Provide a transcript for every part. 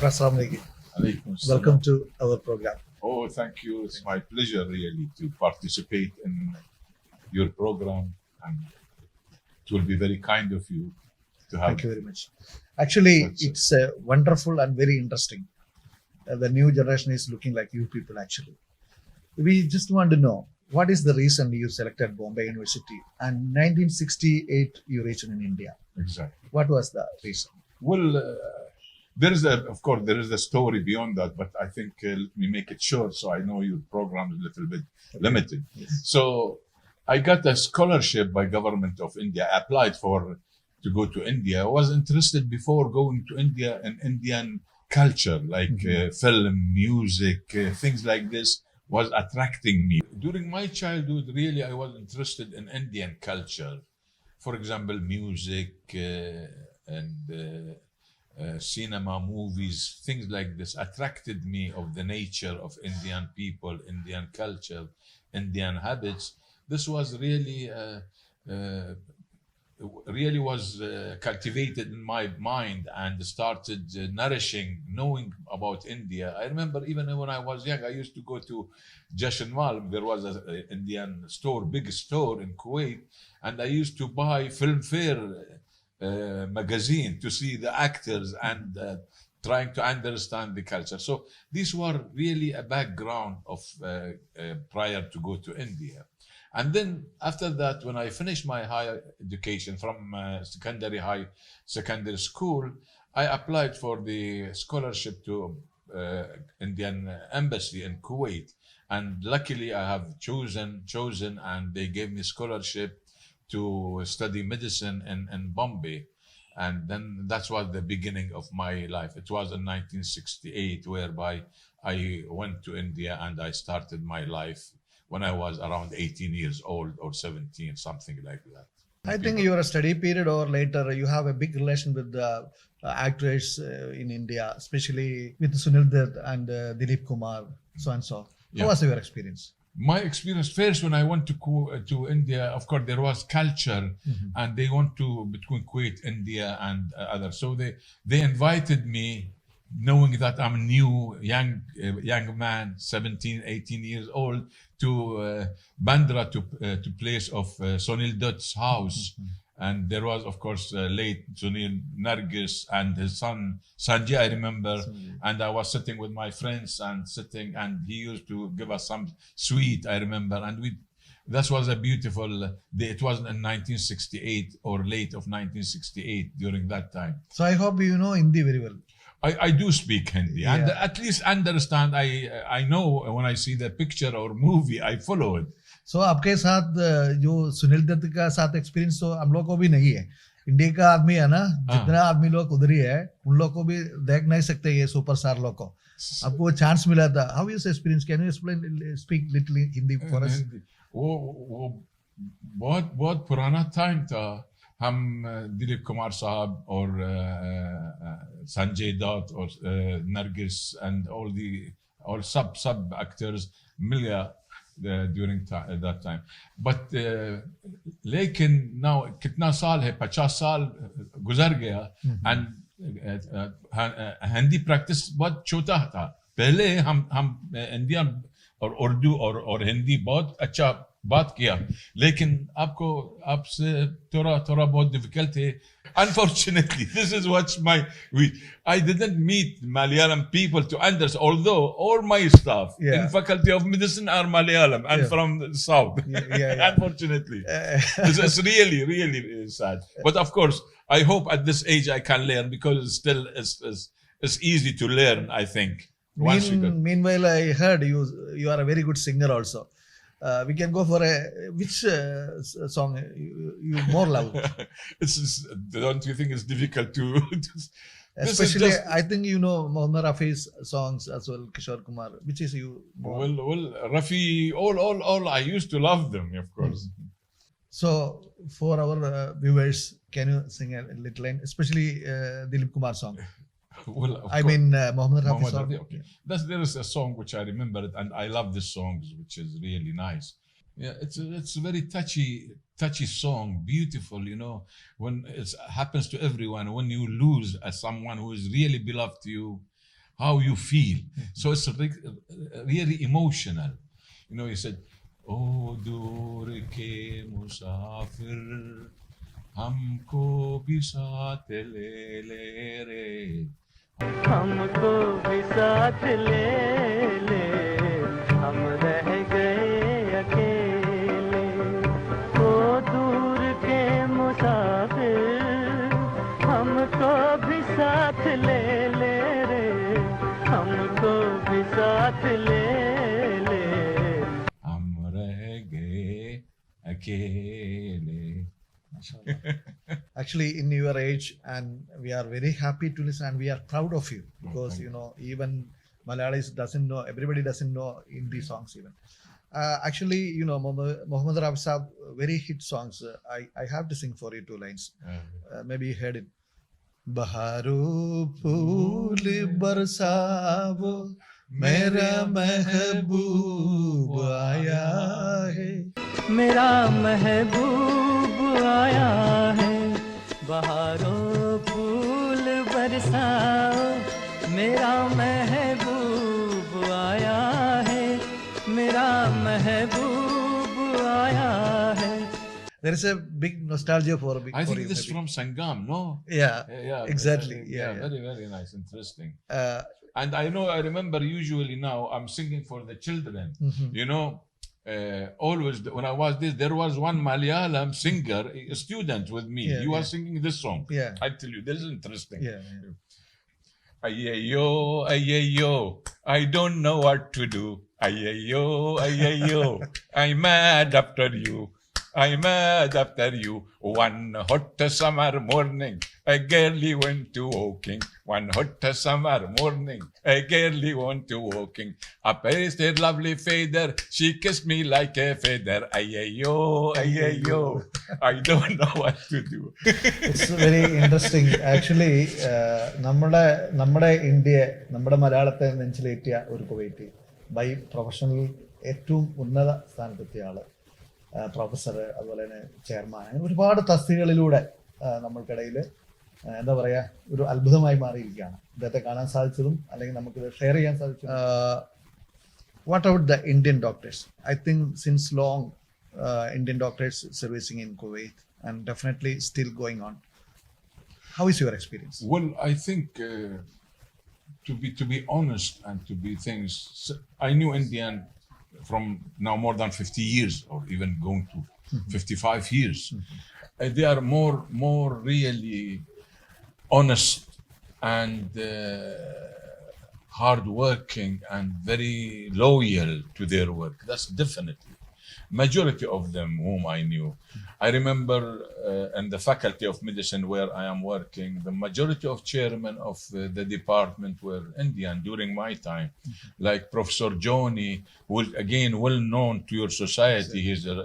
Assalamu alaikum. Alaikum salam. Welcome to our program. Oh, thank you. It's my pleasure really to participate in your program, and it will be very kind of you to have. Thank you very much. Actually, That's it. it's wonderful and very interesting. The new generation is looking like you people actually. We just want to know what is the reason you selected Bombay University and 1968 you reached in India. Exactly. What was the reason? Well, of course, there is a story beyond that, but I think let me make it short so I know your program is a little bit limited. Yes. So I got a scholarship by government of India. I applied to go to India. I was interested before going to India in Indian culture, like film, music, things like this was attracting me. During my childhood, really, I was interested in Indian culture. For example, music and cinema, movies, things like this attracted me of the nature of Indian people, Indian culture, Indian habits. This was really was cultivated in my mind and started nourishing, knowing about India. I remember even when I was young, I used to go to Dشتي. There was an Indian store, big store in Kuwait, and I used to buy Filmfare magazine to see the actors and trying to understand the culture. So these were really a background of prior to go to India. And then after that, when I finished my higher education from secondary school, I applied for the scholarship to Indian embassy in Kuwait. And luckily I have chosen, and they gave me scholarship to study medicine in Bombay. And then that was the beginning of my life. It was in 1968, whereby I went to India and I started my life when I was around 18 years old or 17, something like that. I think your study period or later you have a big relation with the actors in India, especially with Sunil Dutt and Dilip Kumar, so and so. Yeah. How was your experience? My experience first when I went to India, of course there was culture, and they went to between Kuwait, India, and others. So they invited me, knowing that I'm a new young man, 17, 18 years old, to Bandra, to place of Sunil Dutt's house. And there was, of course, late Sunil Nargis and his son Sanjay, I remember. And I was sitting with my friends and he used to give us some sweet, I remember. And that was a beautiful day. It was in 1968 or late of 1968 during that time. So I hope you know Hindi very well. I do speak Hindi, Yeah. and at least understand. I know when I see the picture or movie, I follow it. So आपके साथ जो सुनील दत्त का साथ experience तो हम लोग को भी नहीं है. इंडिया का आदमी है ना, जितना आदमी लोग उधर ही है, उन लोग को भी देख नहीं सकते ये सुपरस्टार लोग को. आपको वो चांस मिला था. How is experience? Can you speak little Hindi for us? वो बहुत पुराना टाइम था. हम दिलीप कुमार साहब और संजय दत्त और Nargis and all sub actors मिल गया during that time. But लेकिन now कितना साल है, 50 साल गुजर गया, and हिंदी प्रैक्टिस बहुत छोटा था. पहले हम इंडियन और उर्दू और हिंदी बहुत अच्छा बात किया, लेकिन आपसे थोड़ा बहुत difficult है. Unfortunately, this is what's I didn't meet Malayalam people to understand, although all my staff in Faculty of Medicine are Malayalam and from the South. Unfortunately. It's really, really sad. But of course, I hope at this age I can learn, because it's still it's easy to learn, I think. Meanwhile, I heard you are a very good singer also. We can go for which song you more love? Don't you think it's difficult to especially I think you know Mohammed Rafi's songs as well, Kishore Kumar. Which is you more? Well, Rafi, all I used to love them, of course. So for our viewers, can you sing a little line, especially Dilip Kumar song? Well, I mean Mohammed Rafi song. Okay. There is a song which I remember, and I love this song, which is really nice. Yeah, it's a very touchy song, beautiful. You know, when it happens to everyone, when you lose someone who is really beloved to you, how you feel. So it's really emotional. You know, he said, "Oh, dur ke musafir, हमको भी साथ ले ले रे हमको भी साथ ले ले हम रह गए अकेले ओ दूर के मुसाफिर हमको भी साथ ले ले रे हमको भी साथ ले ले हम रह गए अकेले." Actually, in your age, and we are very happy to listen, and we are proud of you because you know even Malayalis doesn't know, everybody doesn't know Hindi songs even. Actually, you know Mohammed Rafi Saab, very hit songs. I have to sing for you 2 lines. Maybe you heard it. बहारो फूल बरसावो मेरा महबूब आया है मेरा महबूब आया है बहारों फूल बरसाओ मेरा महबूब आया है मेरा महबूब आया है. There is a big nostalgia for I think this is from Sangam, no? Yeah, exactly. Yeah. Very, very nice, interesting. And I remember usually now I'm singing for the children. You know, always when I was this, there was one Malayalam singer, a student with me. He was singing this song. Yeah. I tell you, this is interesting. Yeah. Ayyayo, ayyayo, I don't know what to do. Ayyayo, ayyayo, I'm mad after you. I'm mad after you. One hot summer morning, a girlie went to walking. One hot summer morning, a girlie went to walking. Up raised her lovely feather, she kissed me like a feather. Ayyayo, ayyayo, I don't know what to do. It's very interesting. Actually, നമ്മുടെ ഇന്ത്യയെ നമ്മുടെ മലയാളത്തെ നെഞ്ചിലേറ്റിയ ഒരു Kuwaiti by professional ഏറ്റവും ഉന്നത സ്ഥാനത്തെത്തിയ ആള്, professor, അതുപോലെ തന്നെ ചെയർമാൻ, അങ്ങനെ ഒരുപാട് തസ്തികകളിലൂടെ നമ്മൾക്കിടയിൽ എന്താ പറയുക ഒരു അത്ഭുതമായി മാറിയിരിക്കുകയാണ്. ഇദ്ദേഹത്തെ കാണാൻ സാധിച്ചതും അല്ലെങ്കിൽ നമുക്കിത് ഷെയർ ചെയ്യാൻ സാധിച്ചതും. What about the Indian doctors? I think since long Indian doctors servicing in Kuwait and definitely still going on. How is your experience? Well, I think to be honest and to be things, I knew Indian from now more than 50 years or even going to 55 years. They are more really honest and hardworking and very loyal to their work. That's definitely. Majority of them whom I knew. I remember in the faculty of medicine where I am working, the majority of chairmen of the department were Indian during my time. Like Professor Johnny, who is again well known to your society. He's a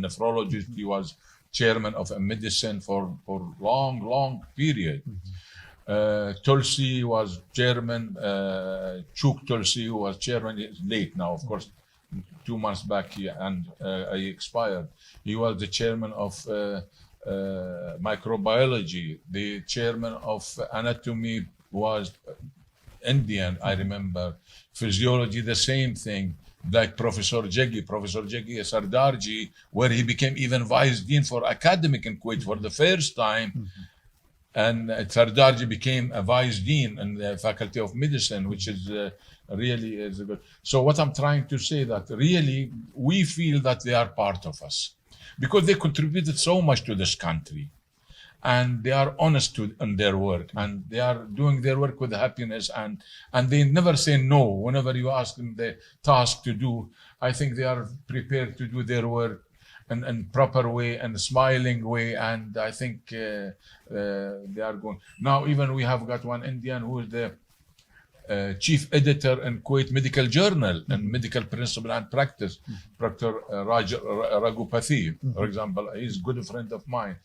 nephrologist. He was chairman of medicine for long period. Tulsi was chairman. Chuk Tulsi, who was chairman, is late now, of course. 2 months back he expired. He was the chairman of microbiology. The chairman of anatomy was Indian, I remember. Physiology, the same thing. Like Professor Jaggi Sardarji, where he became even vice dean for academic in Kuwait for the first time. And Sardarji became a vice dean in the faculty of medicine, which is really is good. So what I'm trying to say that really we feel that they are part of us because they contributed so much to this country and they are honest in their work and they are doing their work with happiness and they never say no whenever you ask them the task to do. I think they are prepared to do their work in proper way and smiling way, and I think they are going. Now even we have got one Indian who is the chief editor in Kuwait Medical Journal and Medical Principle and Practice, Dr. Ragupathy, for example. He's a good friend of mine.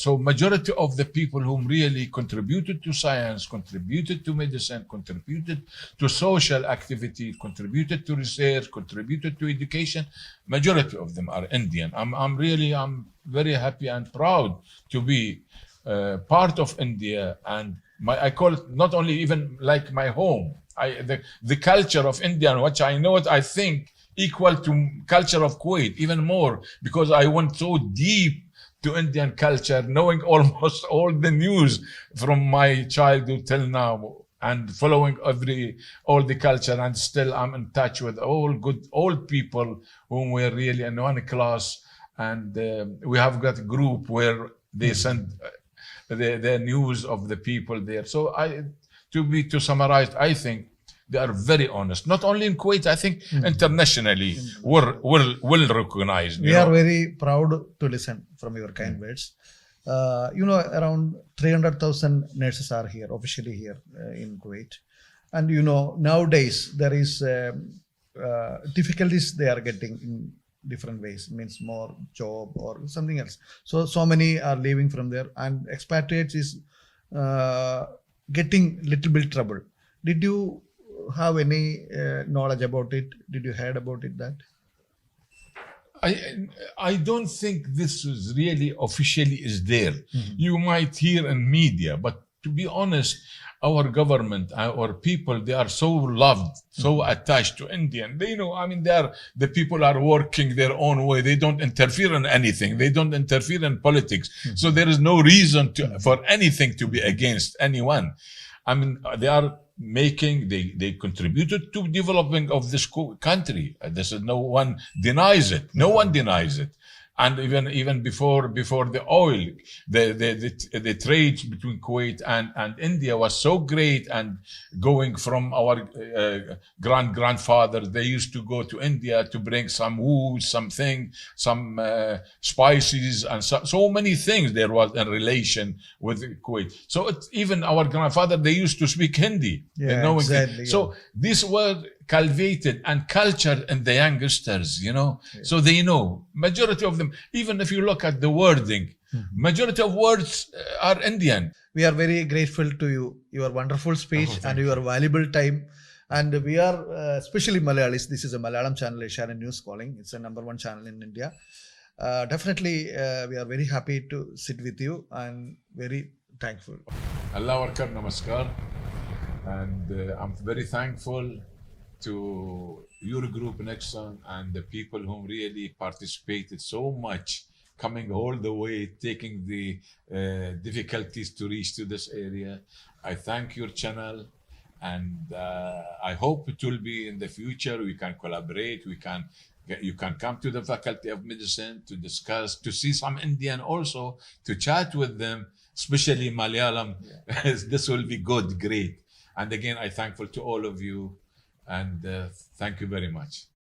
So majority of the people whom really contributed to science, contributed to medicine, contributed to social activity, contributed to research, contributed to education, majority of them are Indian. I'm very happy and proud to be part of India and I call it not only even like my home. The culture of India, which I know it, I think equal to culture of Kuwait, even more, because I went so deep to Indian culture, knowing almost all the news from my childhood till now, and following all the culture, and still I'm in touch with all good old people whom we're really in one class, and we have got a group where they send the news of the people there. So to summarize, I think they are very honest. Not only in Kuwait, I think internationally, well recognized. We are very proud to listen from your kind words. Around 300,000 nurses are here, officially here in Kuwait. And, nowadays there is difficulties they are getting in different ways, means more job or something else. So many are leaving from there, and expatriates is getting little bit trouble. Did you have any knowledge about it? Did you heard about it that? I don't think this is really officially is there. You might hear in media, but to be honest, our government, our people, they are so loved, so attached to India. They know, the people are working their own way. They don't interfere in anything. They don't interfere in politics. So there is no reason for anything to be against anyone. They are they contributed to developing of this country. This is no one denies it. No one denies it. And even before the oil, the trade between Kuwait and India was so great, and going from our grandfathers, they used to go to India to bring some wood, some spices, and so many things there was in relation with Kuwait. So even our grandfather, they used to speak Hindi. Exactly. So these were cultivated and cultured in the youngsters, so they know. Majority of them, even if you look at the wording, majority of words are Indian. We are very grateful to you, your wonderful speech and your valuable time. And we are, especially Malayalis, this is a Malayalam channel, asianet News Calling. It's a #1 channel in India. Definitely, we are very happy to sit with you and very thankful. Allah Akbar, namaskar. And I'm very thankful to your group Nexon and the people who really participated so much, coming all the way, taking the difficulties to reach to this area. I thank your channel, and I hope it will be in the future. We can collaborate. You can come to the Faculty of Medicine to discuss, to see some Indian also, to chat with them, especially Malayalam. This will be good, great. And again, I'm thankful to all of you. And thank you very much.